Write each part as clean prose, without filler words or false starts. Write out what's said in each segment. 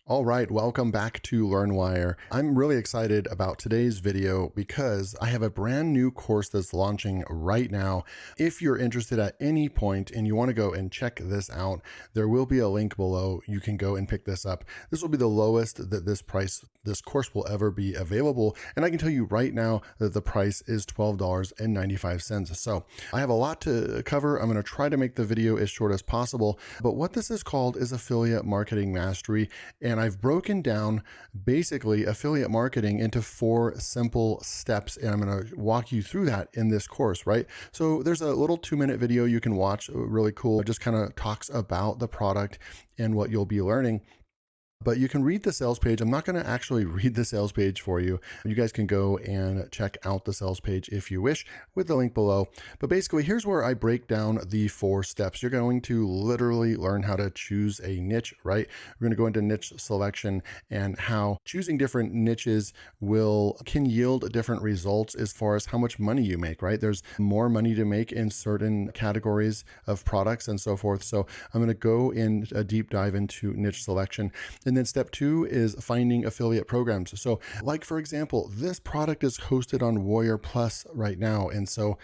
All right, welcome back to LearnWire. I'm really excited about today's video because I have a brand new course that's launching right now. If you're interested at any point and you want to go and check this out, there will be a link below. You can go and pick this up. This will be the lowest that this course will ever be available. And I can tell you right now that the price is $12.95. So I have a lot to cover. I'm going to try to make the video as short as possible. But what this is called is Affiliate Marketing Mastery. And I've broken down basically affiliate marketing into 4 simple steps, and I'm going to walk you through that in this course, right? So there's a little 2-minute video you can watch, really cool. It just kind of talks about the product and what you'll be learning. But you can read the sales page. I'm not going to actually read the sales page for you. You guys can go and check out the sales page if you wish with the link below. But basically, here's where I break down the 4 steps. You're going to literally learn how to choose a niche, right? We're going to go into niche selection and how choosing different niches can yield different results as far as how much money you make, right? There's more money to make in certain categories of products and so forth. So I'm going to go in a deep dive into niche selection. And then step 2 is finding affiliate programs. So like, for example, this product is hosted on Warrior Plus right now. And so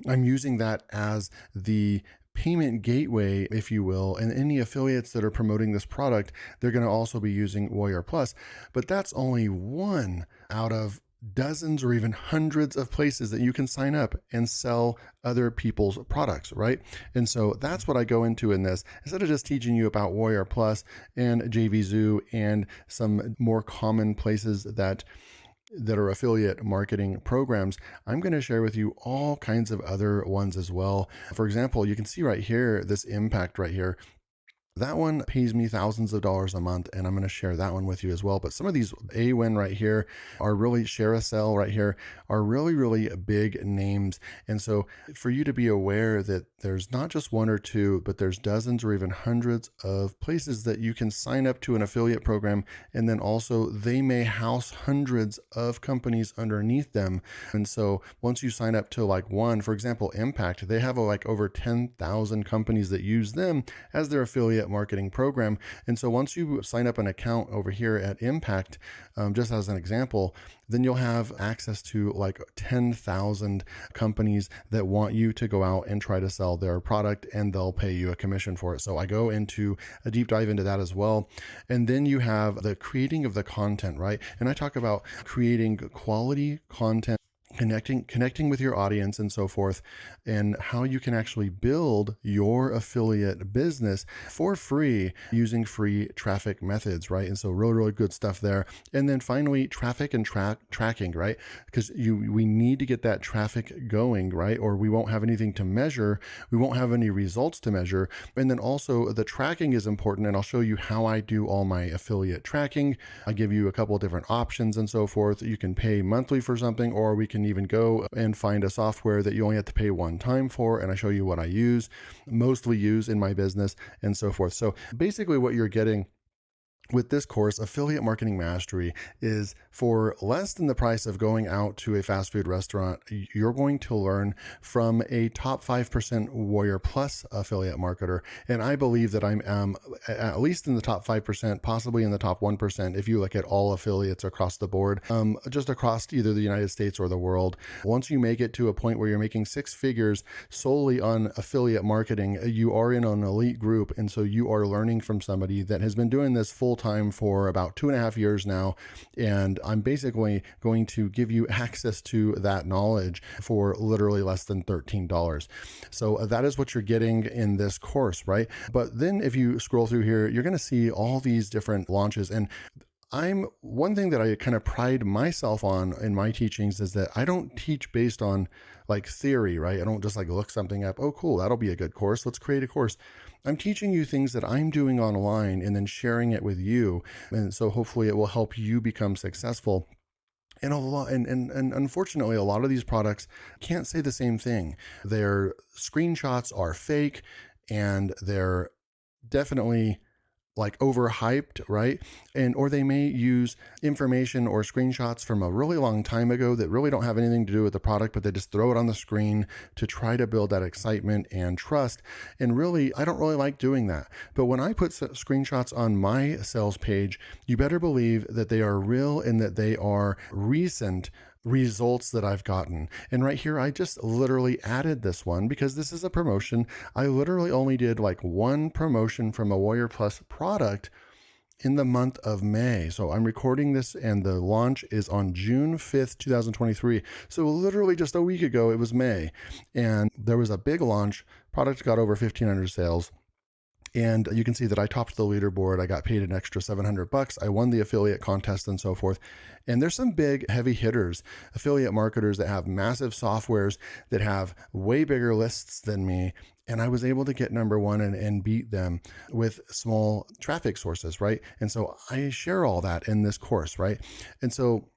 I'm using that as the payment gateway, if you will, and any affiliates that are promoting this product, they're going to also be using Warrior Plus. But that's only one out of dozens or even hundreds of places that you can sign up and sell other people's products, right? And so that's what I go into in this. Instead of just teaching you about Warrior Plus and JVZoo and some more common places that are affiliate marketing programs, I'm going to share with you all kinds of other ones as well. For example, you can see right here, this impact right here. That one pays me thousands of dollars a month, and I'm going to share that one with you as well. But some of these AWIN right here are really, ShareASell right here are really, really big names. And so for you to be aware that there's not just 1 or 2, but there's dozens or even hundreds of places that you can sign up to an affiliate program. And then also they may house hundreds of companies underneath them. And so once you sign up to like one, for example, Impact, they have like over 10,000 companies that use them as their affiliate marketing program. And so once you sign up an account over here at Impact, just as an example, then you'll have access to like 10,000 companies that want you to go out and try to sell their product, and they'll pay you a commission for it. So I go into a deep dive into that as well. And then you have the creating of the content, right? And I talk about creating quality content, connecting with your audience and so forth, and how you can actually build your affiliate business for free using free traffic methods, right? And so really, really good stuff there. And then finally, traffic and tracking, right? Because we need to get that traffic going, right? Or we won't have anything to measure. We won't have any results to measure. And then also the tracking is important. And I'll show you how I do all my affiliate tracking. I give you a couple of different options and so forth. You can pay monthly for something, or we can even go and find a software that you only have to pay one time for. And I show you what I mostly use in my business and so forth. So basically what you're getting with this course, Affiliate Marketing Mastery, is for less than the price of going out to a fast food restaurant. You're going to learn from a top 5% Warrior Plus affiliate marketer. And I believe that I'm at least in the top 5%, possibly in the top 1%, if you look at all affiliates across the board, just across either the United States or the world. Once you make it to a point where you're making 6 figures solely on affiliate marketing, you are in an elite group. And so you are learning from somebody that has been doing this full time for about 2.5 years now. And I'm basically going to give you access to that knowledge for literally less than $13. So that is what you're getting in this course, right? But then if you scroll through here, you're going to see all these different launches. And one thing that I kind of pride myself on in my teachings is that I don't teach based on like theory, right? I don't just like look something up. Oh, cool. That'll be a good course. Let's create a course. I'm teaching you things that I'm doing online and then sharing it with you. And so hopefully it will help you become successful. And unfortunately, a lot of these products can't say the same thing. Their screenshots are fake, and they're definitely like overhyped, right? And or they may use information or screenshots from a really long time ago that really don't have anything to do with the product, but they just throw it on the screen to try to build that excitement and trust. And really, I don't really like doing that. But when I put screenshots on my sales page, you better believe that they are real and that they are recent results that I've gotten. And right here, I just literally added this one because this is a promotion. I literally only did like one promotion from a Warrior Plus product in the month of May. So I'm recording this and the launch is on June 5th, 2023. So literally just a week ago, it was May. And there was a big launch. Product got over 1,500 sales. And you can see that I topped the leaderboard. I got paid an extra $700. I won the affiliate contest and so forth. And there's some big heavy hitters, affiliate marketers that have massive softwares that have way bigger lists than me. And I was able to get number one and beat them with small traffic sources, right? And so I share all that in this course, right? And so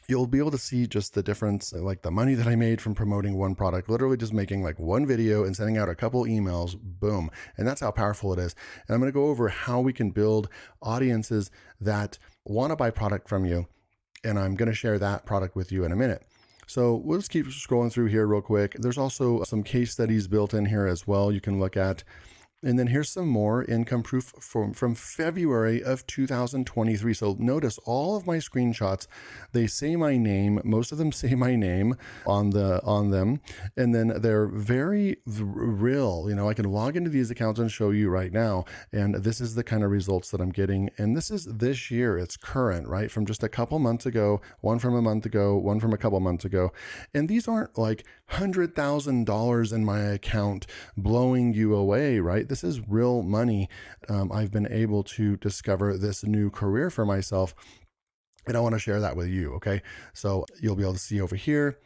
you'll be able to see just the difference, like the money that I made from promoting one product, literally just making like one video and sending out a couple emails, boom. And that's how powerful it is. And I'm going to go over how we can build audiences that want to buy product from you. And I'm going to share that product with you in a minute. So we'll just keep scrolling through here real quick. There's also some case studies built in here as well you can look at. And then here's some more income proof from February of 2023. So notice all of my screenshots, they say my name. Most of them say my name on them. And then they're very real. You know, I can log into these accounts and show you right now. And this is the kind of results that I'm getting. And this is this year. It's current, right? From just a couple months ago, one from a month ago, one from a couple months ago. And these aren't like $100,000 in my account blowing you away, right? This is real money. I've been able to discover this new career for myself, and I want to share that with you. Okay. So you'll be able to see over here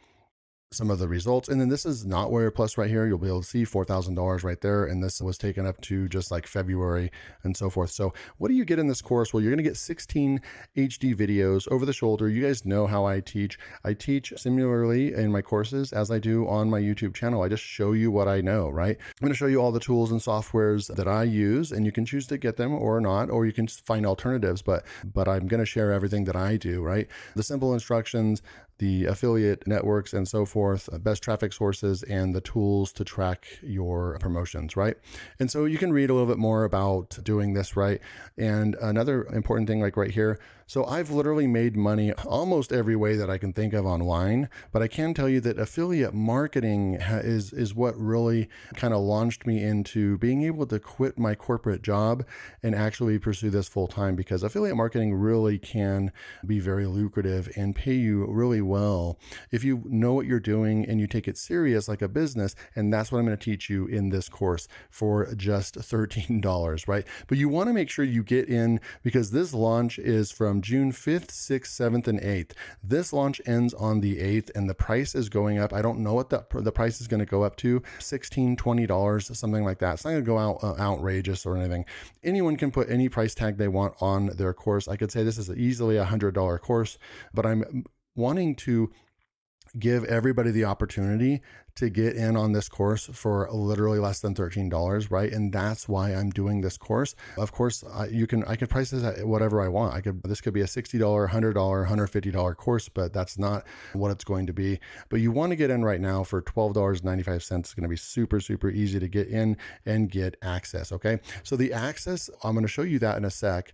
some of the results. And then this is not Warrior Plus right here. You'll be able to see $4,000 right there. And this was taken up to just like February and so forth. So what do you get in this course? Well, you're going to get 16 HD videos over the shoulder. You guys know how I teach. I teach similarly in my courses as I do on my YouTube channel. I just show you what I know, right? I'm going to show you all the tools and softwares that I use, and you can choose to get them or not, or you can find alternatives, but I'm going to share everything that I do, right? The simple instructions, the affiliate networks and so forth, best traffic sources, and the tools to track your promotions, right? And so you can read a little bit more about doing this, right? And another important thing, like right here, so I've literally made money almost every way that I can think of online, but I can tell you that affiliate marketing is what really kind of launched me into being able to quit my corporate job and actually pursue this full time, because affiliate marketing really can be very lucrative and pay you really well if you know what you're doing and you take it serious like a business. And that's what I'm going to teach you in this course for just $13, right? But you want to make sure you get in, because this launch is from June 5th, 6th, 7th, and 8th. This launch ends on the 8th, and the price is going up. I don't know what the price is going to go up to, $16, $20, something like that. It's not going to go out outrageous or anything. Anyone can put any price tag they want on their course. I could say this is easily a $100 course, but I'm wanting to give everybody the opportunity to get in on this course for literally less than $13, right? And that's why I'm doing this course. Of course, I could price this at whatever I want. This could be a $60, $100, $150 course, but that's not what it's going to be. But you want to get in right now for $12.95. It's going to be super, super easy to get in and get access. Okay. So the access, I'm going to show you that in a sec.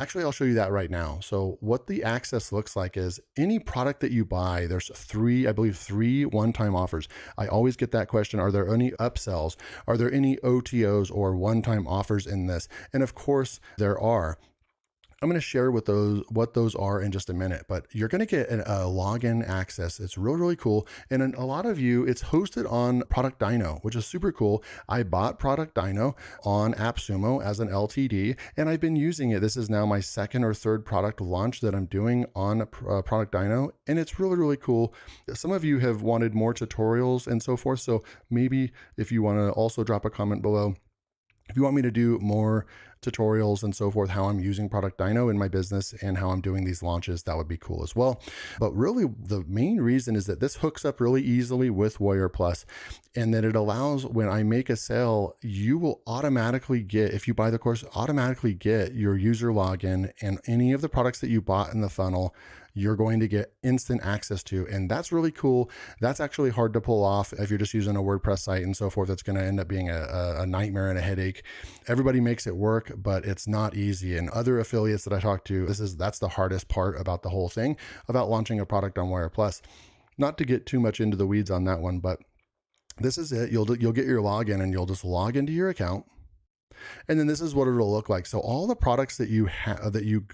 Actually, I'll show you that right now. So what the access looks like is any product that you buy, there's three one-time offers. I always get that question. Are there any upsells? Are there any OTOs or one-time offers in this? And of course there are. I'm going to share what those are in just a minute, but you're going to get a login access. It's really, really cool. And a lot of you, it's hosted on Product Dino, which is super cool. I bought Product Dino on AppSumo as an LTD, and I've been using it. This is now my second or third product launch that I'm doing on Product Dino, and it's really, really cool. Some of you have wanted more tutorials and so forth. So maybe if you want to also drop a comment below, if you want me to do more tutorials and so forth, how I'm using Product Dino in my business and how I'm doing these launches, that would be cool as well. But really, the main reason is that this hooks up really easily with Warrior Plus, and that it allows, when I make a sale, you will automatically get, if you buy the course, automatically get your user login, and any of the products that you bought in the funnel you're going to get instant access to. And that's really cool. That's actually hard to pull off if you're just using a WordPress site and so forth. It's going to end up being a nightmare and a headache. Everybody makes it work, but it's not easy. And other affiliates that I talk to, that's the hardest part about the whole thing, about launching a product on Wire Plus. Not to get too much into the weeds on that one, but this is it. You'll get your login, and you'll just log into your account. And then this is what it'll look like. So all the products that you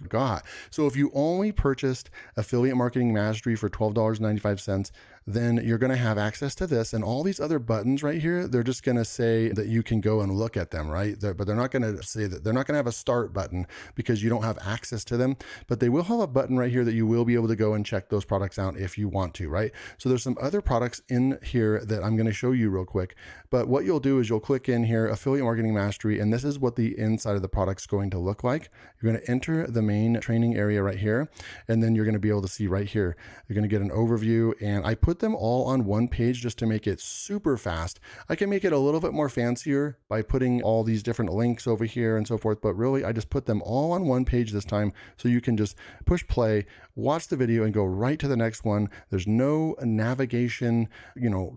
got. So if you only purchased Affiliate Marketing Mastery for $12.95, then you're going to have access to this, and all these other buttons right here. They're just going to say that you can go and look at them, right? But they're not going to say that. They're not going to have a start button because you don't have access to them. But they will have a button right here that you will be able to go and check those products out if you want to, right? So there's some other products in here that I'm going to show you real quick. But what you'll do is you'll click in here, Affiliate Marketing Mastery, and this is what the inside of the product's going to look like. You're going to enter the main training area right here, and then you're going to be able to see right here. You're going to get an overview, and I put them all on one page just to make it super fast. I can make it a little bit more fancier by putting all these different links over here and so forth, but really I just put them all on one page this time, so you can just push play, watch the video, and go right to the next one. There's no navigation,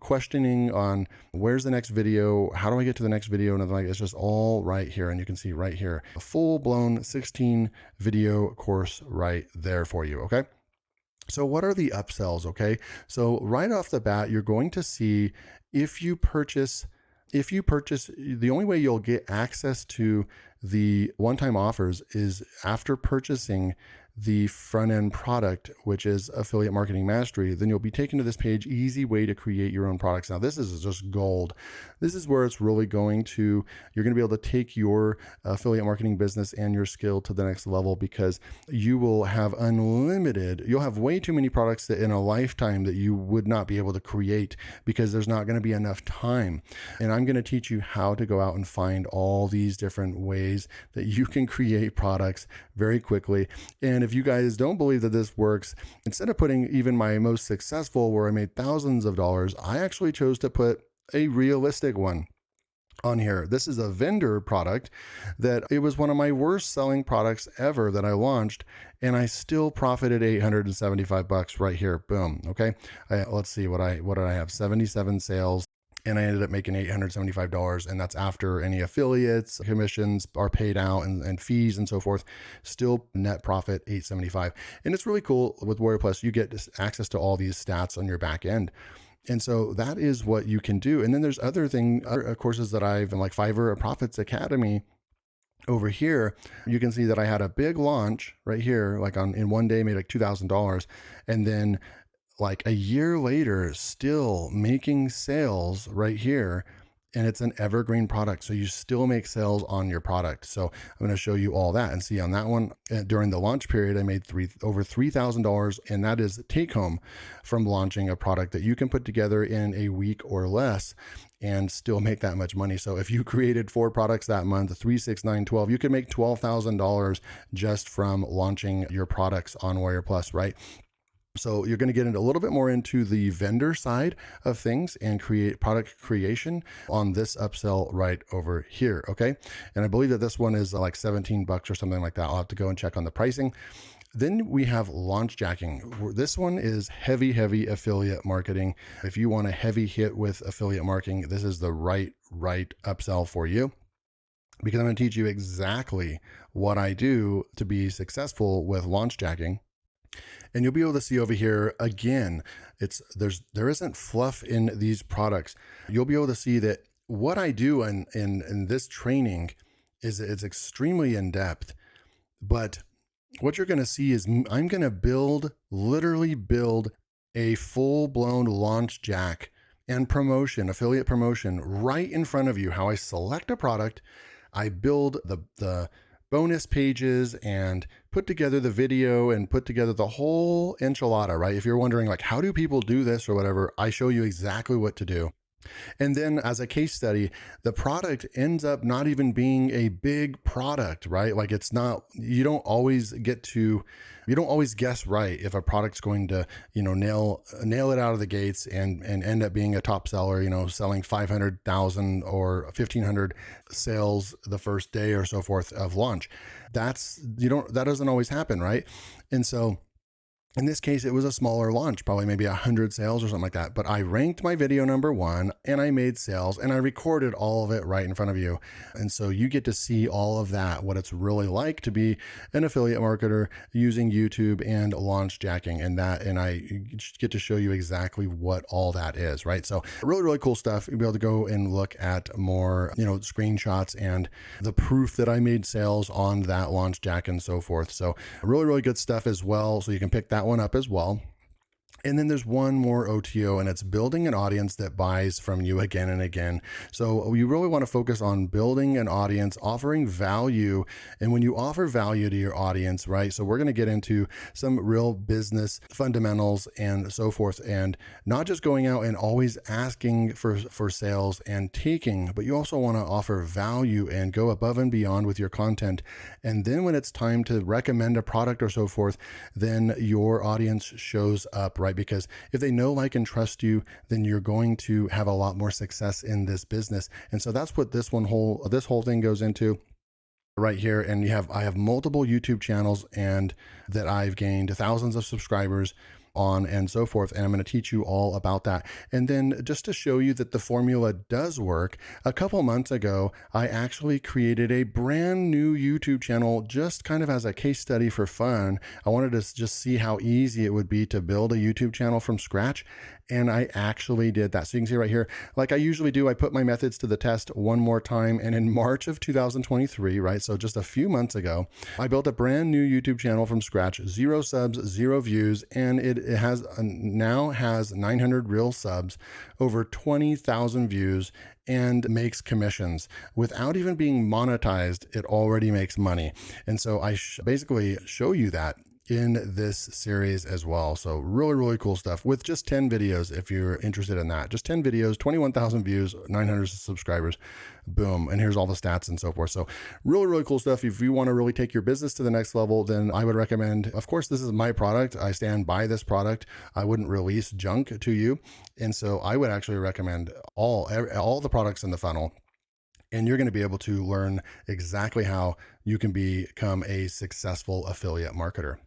questioning on where's the next video, how do I get to the next video, and like, it's just all right here. And you can see right here, a full-blown 16 video course right there for you. Okay. So what are the upsells? Okay. So right off the bat, you're going to see if you purchase, the only way you'll get access to the one-time offers is after purchasing the front end product, which is Affiliate Marketing Mastery. Then you'll be taken to this page, easy way to create your own products. Now, this is just gold. This is where it's really you're going to be able to take your affiliate marketing business and your skill to the next level, because you will have you'll have way too many products that in a lifetime that you would not be able to create, because there's not going to be enough time. And I'm going to teach you how to go out and find all these different ways that you can create products very quickly. And if you guys don't believe that this works, instead of putting even my most successful, where I made thousands of dollars, I actually chose to put a realistic one on here. This is a vendor product that it was one of my worst selling products ever that I launched, and I still profited $875 right here. Boom. Okay. Let's see what did I have? 77 sales. And I ended up making $875, and that's after any affiliates, commissions are paid out, and fees and so forth. Still net profit $875. And it's really cool with Warrior Plus. You get access to all these stats on your back end. And so that is what you can do. And then there's other courses that I've in, like Fiverr Profits Academy. Over here, you can see that I had a big launch right here, like in one day made like $2,000, and then like a year later, still making sales right here. And it's an evergreen product. So you still make sales on your product. So I'm going to show you all that and see on that one. During the launch period, I made over $3,000. And that is take home from launching a product that you can put together in a week or less and still make that much money. So if you created 4 products that month, 3, 6, 9, 12, you could make $12,000 just from launching your products on Warrior Plus, right? So you're going to get a little bit more into the vendor side of things and create product creation on this upsell right over here. Okay. And I believe that this one is like $17 or something like that. I'll have to go and check on the pricing. Then we have launch jacking. This one is heavy affiliate marketing. If you want a heavy hit with affiliate marketing, this is the right upsell for you, because I'm going to teach you exactly what I do to be successful with launch jacking. And you'll be able to see over here again, there isn't fluff in these products. You'll be able to see that what I do in this training is it's extremely in depth. But what you're going to see is I'm going to literally build a full-blown launch jack and promotion, affiliate promotion right in front of you. How I select a product, I build the bonus pages and put together the video and put together the whole enchilada, right? If you're wondering like, how do people do this or whatever, I show you exactly what to do. And then as a case study, the product ends up not even being a big product, right? Like it's not, you don't always guess right if a product's going to, nail it out of the gates and end up being a top seller, selling 500,000 or 1,500 sales the first day or so forth of launch. That doesn't always happen, right? And so in this case, it was a smaller launch, probably maybe 100 sales or something like that. But I ranked my video number one and I made sales and I recorded all of it right in front of you. And so you get to see all of that, what it's really like to be an affiliate marketer using YouTube and launch jacking and I get to show you exactly what all that is, right? So really, really cool stuff. You'll be able to go and look at more, screenshots and the proof that I made sales on that launch jack and so forth. So really, really good stuff as well. So you can pick that one up as well. And then there's one more OTO, and it's building an audience that buys from you again and again. So you really want to focus on building an audience, offering value. And when you offer value to your audience, right? So we're going to get into some real business fundamentals and so forth, and not just going out and always asking for sales and taking, but you also want to offer value and go above and beyond with your content. And then when it's time to recommend a product or so forth, then your audience shows up, right? Because if they know, like, and trust you, then you're going to have a lot more success in this business. And so that's what this whole thing goes into right here. And I have multiple YouTube channels and that I've gained thousands of subscribers on and so forth. And I'm going to teach you all about that. And then just to show you that the formula does work, a couple months ago, I actually created a brand new YouTube channel just kind of as a case study for fun. I wanted to just see how easy it would be to build a YouTube channel from scratch. And I actually did that. So you can see right here, like I usually do, I put my methods to the test one more time. And in March of 2023, right? So just a few months ago, I built a brand new YouTube channel from scratch, 0 subs, 0 views. And it now has 900 real subs, over 20,000 views, and makes commissions. Without even being monetized, it already makes money. And so I basically show you that in this series as well. So really, really cool stuff with just 10 videos. If you're interested in that, just 10 videos, 21,000 views, 900 subscribers, boom. And here's all the stats and so forth. So really, really cool stuff. If you want to really take your business to the next level, then I would recommend, of course, this is my product. I stand by this product. I wouldn't release junk to you. And so I would actually recommend all the products in the funnel. And you're going to be able to learn exactly how you can become a successful affiliate marketer.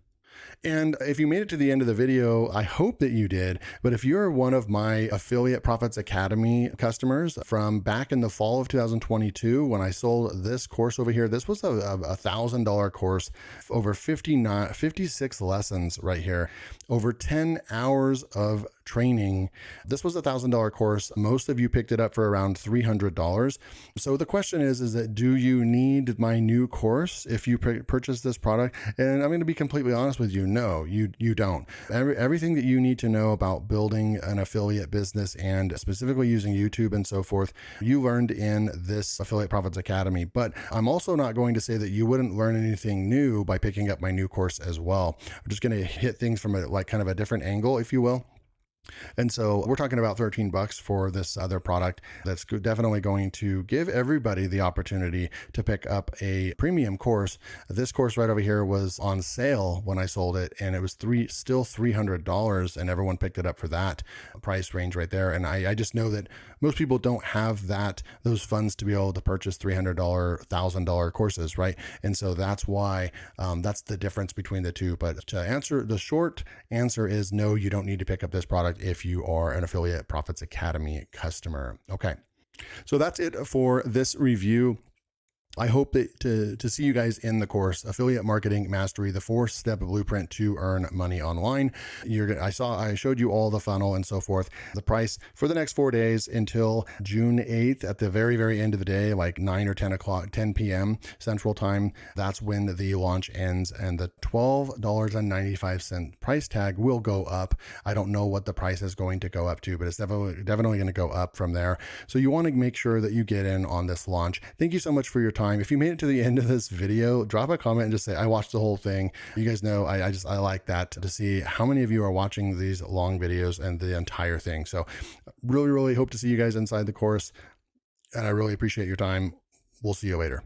And if you made it to the end of the video, I hope that you did. But if you're one of my Affiliate Profits Academy customers from back in the fall of 2022, when I sold this course over here, this was a $1,000 course, over 56 lessons right here, over 10 hours of training. This was a $1,000 course. Most of you picked it up for around $300. So the question is that do you need my new course if you purchase this product? And I'm going to be completely honest with you. No, you don't. Everything that you need to know about building an affiliate business and specifically using YouTube and so forth, you learned in this Affiliate Profits Academy. But I'm also not going to say that you wouldn't learn anything new by picking up my new course as well. I'm just going to hit things from kind of a different angle, if you will. And so we're talking about $13 for this other product that's definitely going to give everybody the opportunity to pick up a premium course. This course right over here was on sale when I sold it, and it was still $300, and everyone picked it up for that price range right there. And I just know that most people don't have those funds to be able to purchase $300, $1,000 courses, right? And so that's why that's the difference between the two. But to answer, the short answer is no, you don't need to pick up this product if you are an Affiliate Profits Academy customer. Okay, so that's it for this review. I hope that to see you guys in the course, Affiliate Marketing Mastery, the 4-step blueprint to earn money online. I showed you all the funnel and so forth. The price for the next 4 days until June 8th at the very, very end of the day, like 9 or 10 p.m. Central Time. That's when the launch ends, and the $12.95 price tag will go up. I don't know what the price is going to go up to, but it's definitely going to go up from there. So you want to make sure that you get in on this launch. Thank you so much for your time. time. If you made it to the end of this video, drop a comment and just say, I watched the whole thing. You guys know I like that, to see how many of you are watching these long videos and the entire thing. So really, really hope to see you guys inside the course. And I really appreciate your time. We'll see you later.